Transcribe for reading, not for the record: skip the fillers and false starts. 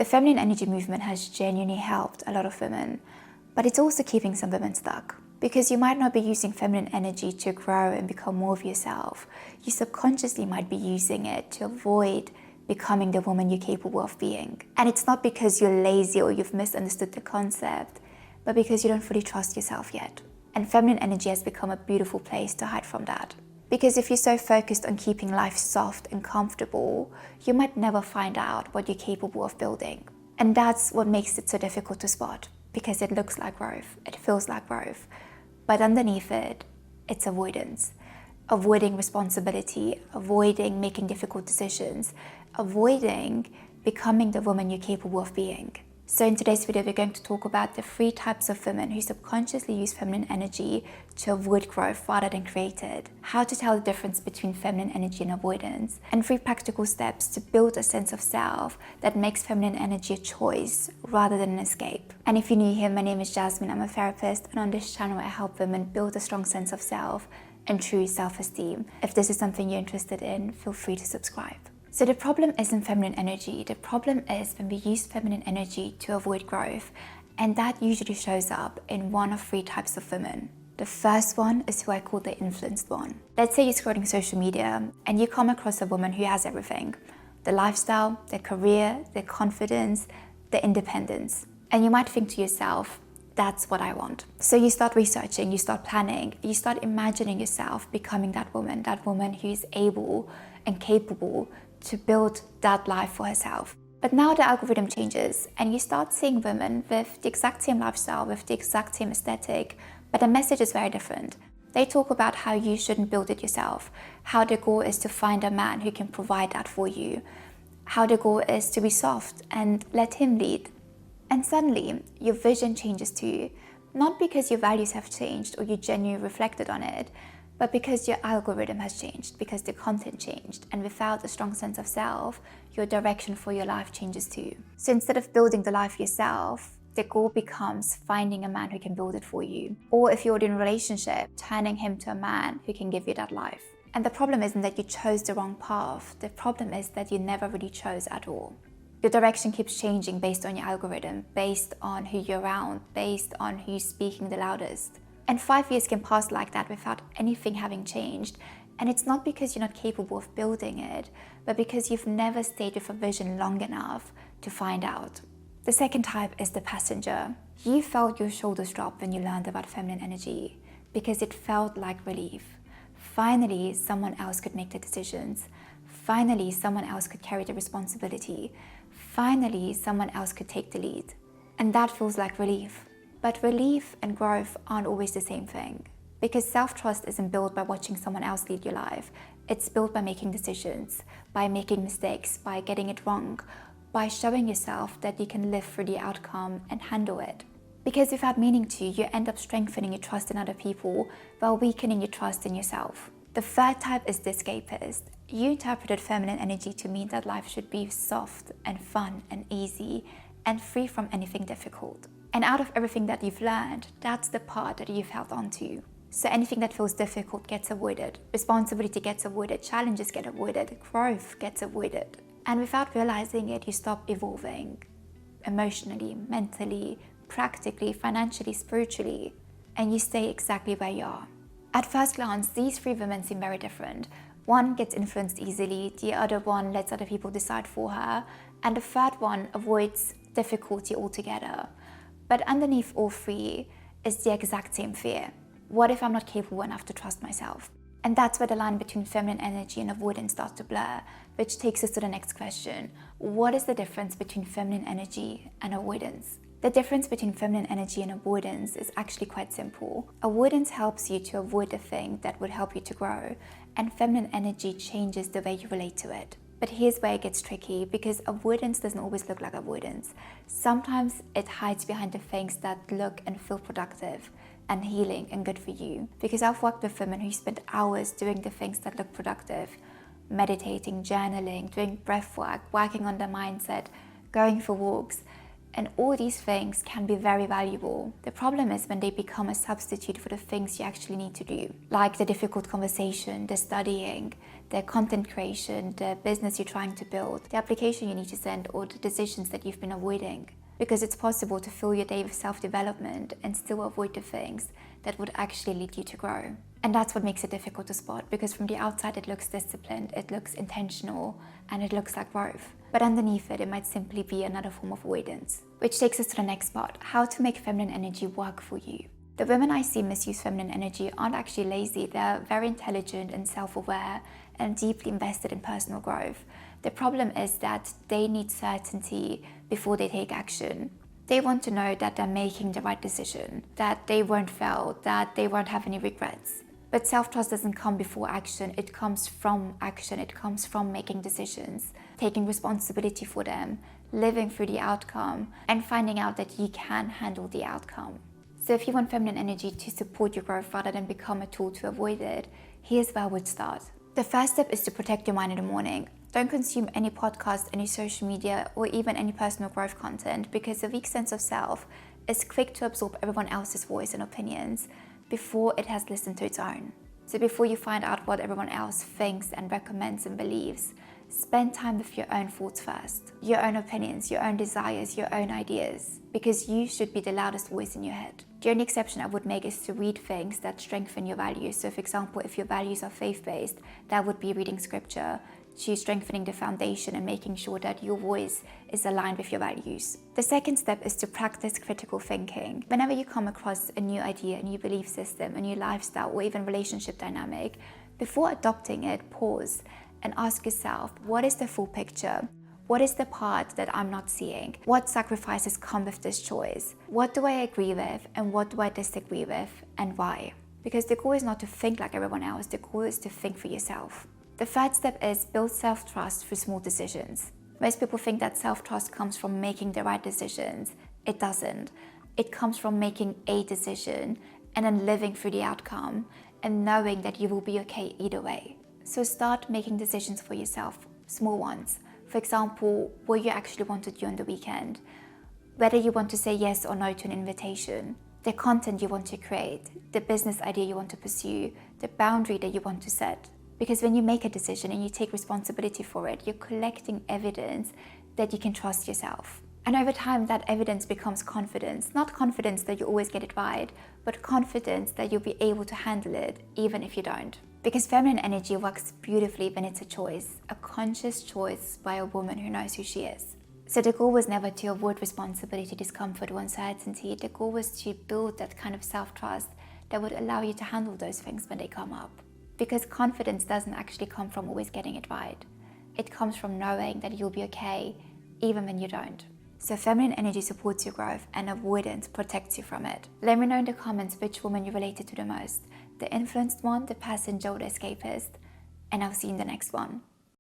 The feminine energy movement has genuinely helped a lot of women, but it's also keeping some women stuck. Because you might not be using feminine energy to grow and become more of yourself. You subconsciously might be using it to avoid becoming the woman you're capable of being. And it's not because you're lazy or you've misunderstood the concept, but because you don't fully trust yourself yet. And feminine energy has become a beautiful place to hide from that. Because if you're so focused on keeping life soft and comfortable, you might never find out what you're capable of building. And that's what makes it so difficult to spot, because it looks like growth, it feels like growth. But underneath it, it's avoidance. Avoiding responsibility, avoiding making difficult decisions, avoiding becoming the woman you're capable of being. So in today's video, we're going to talk about the 3 types of women who subconsciously use feminine energy to avoid growth rather than create it, how to tell the difference between feminine energy and avoidance, and 3 practical steps to build a sense of self that makes feminine energy a choice rather than an escape. And if you're new here, my name is Jasmin, I'm a therapist, and on this channel I help women build a strong sense of self and true self-esteem. If this is something you're interested in, feel free to subscribe. So the problem isn't feminine energy, the problem is when we use feminine energy to avoid growth, and that usually shows up in one of 3 types of women. The first one is who I call the influenced one. Let's say you're scrolling social media and you come across a woman who has everything: the lifestyle, the career, the confidence, the independence. And you might think to yourself, that's what I want. So you start researching, you start planning, you start imagining yourself becoming that woman who is able and capable to build that life for herself. But now the algorithm changes and you start seeing women with the exact same lifestyle, with the exact same aesthetic, but the message is very different. They talk about how you shouldn't build it yourself, how the goal is to find a man who can provide that for you, how the goal is to be soft and let him lead. And suddenly your vision changes too, not because your values have changed or you genuinely reflected on it, but because your algorithm has changed, because the content changed, and without a strong sense of self, your direction for your life changes too. So instead of building the life yourself, the goal becomes finding a man who can build it for you. Or if you're in a relationship, turning him to a man who can give you that life. And the problem isn't that you chose the wrong path, the problem is that you never really chose at all. Your direction keeps changing based on your algorithm, based on who you're around, based on who's speaking the loudest. And 5 years can pass like that without anything having changed. And it's not because you're not capable of building it, but because you've never stayed with a vision long enough to find out. The second type is the passenger. You felt your shoulders drop when you learned about feminine energy because it felt like relief. Finally, someone else could make the decisions. Finally, someone else could carry the responsibility. Finally, someone else could take the lead. And that feels like relief. But relief and growth aren't always the same thing. Because self-trust isn't built by watching someone else lead your life. It's built by making decisions, by making mistakes, by getting it wrong, by showing yourself that you can live through the outcome and handle it. Because without meaning to, you end up strengthening your trust in other people while weakening your trust in yourself. The third type is the escapist. You interpreted feminine energy to mean that life should be soft and fun and easy and free from anything difficult. And out of everything that you've learned, that's the part that you've held on to. So anything that feels difficult gets avoided, responsibility gets avoided, challenges get avoided, growth gets avoided. And without realizing it, you stop evolving emotionally, mentally, practically, financially, spiritually, and you stay exactly where you are. At first glance, these 3 women seem very different. One gets influenced easily, the other one lets other people decide for her, and the third one avoids difficulty altogether. But underneath all 3 is the exact same fear. What if I'm not capable enough to trust myself? And that's where the line between feminine energy and avoidance starts to blur, which takes us to the next question. What is the difference between feminine energy and avoidance? The difference between feminine energy and avoidance is actually quite simple. Avoidance helps you to avoid the thing that would help you to grow, and feminine energy changes the way you relate to it. But here's where it gets tricky, because avoidance doesn't always look like avoidance. Sometimes it hides behind the things that look and feel productive and healing and good for you. Because I've worked with women who spend hours doing the things that look productive, meditating, journaling, doing breath work, working on their mindset, going for walks, And all these things can be very valuable. The problem is when they become a substitute for the things you actually need to do, like the difficult conversation, the studying, the content creation, the business you're trying to build, the application you need to send, or the decisions that you've been avoiding. Because it's possible to fill your day with self-development and still avoid the things that would actually lead you to grow. And that's what makes it difficult to spot, because from the outside it looks disciplined, it looks intentional, and it looks like growth. But underneath it might simply be another form of avoidance. Which takes us to the next part, how to make feminine energy work for you. The women I see misuse feminine energy aren't actually lazy, they're very intelligent and self-aware and deeply invested in personal growth. The problem is that they need certainty before they take action. They want to know that they're making the right decision, that they won't fail, that they won't have any regrets. But self-trust doesn't come before action, it comes from action, it comes from making decisions, taking responsibility for them, living through the outcome, and finding out that you can handle the outcome. So if you want feminine energy to support your growth rather than become a tool to avoid it, here's where I would start. The first step is to protect your mind in the morning. Don't consume any podcast, any social media, or even any personal growth content, because a weak sense of self is quick to absorb everyone else's voice and opinions before it has listened to its own. So before you find out what everyone else thinks and recommends and believes, spend time with your own thoughts first, your own opinions, your own desires, your own ideas, because you should be the loudest voice in your head. The only exception I would make is to read things that strengthen your values. So for example, if your values are faith-based, that would be reading scripture, to strengthening the foundation and making sure that your voice is aligned with your values. The second step is to practice critical thinking. Whenever you come across a new idea, a new belief system, a new lifestyle, or even relationship dynamic, before adopting it, pause and ask yourself, what is the full picture? What is the part that I'm not seeing? What sacrifices come with this choice? What do I agree with and what do I disagree with, and why? Because the goal is not to think like everyone else, the goal is to think for yourself. The third step is build self-trust through small decisions. Most people think that self-trust comes from making the right decisions. It doesn't. It comes from making a decision and then living through the outcome and knowing that you will be okay either way. So start making decisions for yourself, small ones. For example, what you actually want to do on the weekend, whether you want to say yes or no to an invitation, the content you want to create, the business idea you want to pursue, the boundary that you want to set. Because when you make a decision and you take responsibility for it, you're collecting evidence that you can trust yourself. And over time, that evidence becomes confidence. Not confidence that you always get it right, but confidence that you'll be able to handle it even if you don't. Because feminine energy works beautifully when it's a choice, a conscious choice by a woman who knows who she is. So the goal was never to avoid responsibility, discomfort, or uncertainty. The goal was to build that kind of self-trust that would allow you to handle those things when they come up. Because confidence doesn't actually come from always getting it right. It comes from knowing that you'll be okay even when you don't. So feminine energy supports your growth and avoidance protects you from it. Let me know in the comments which woman you related to the most. The influenced one, the passenger, or the escapist. And I'll see you in the next one.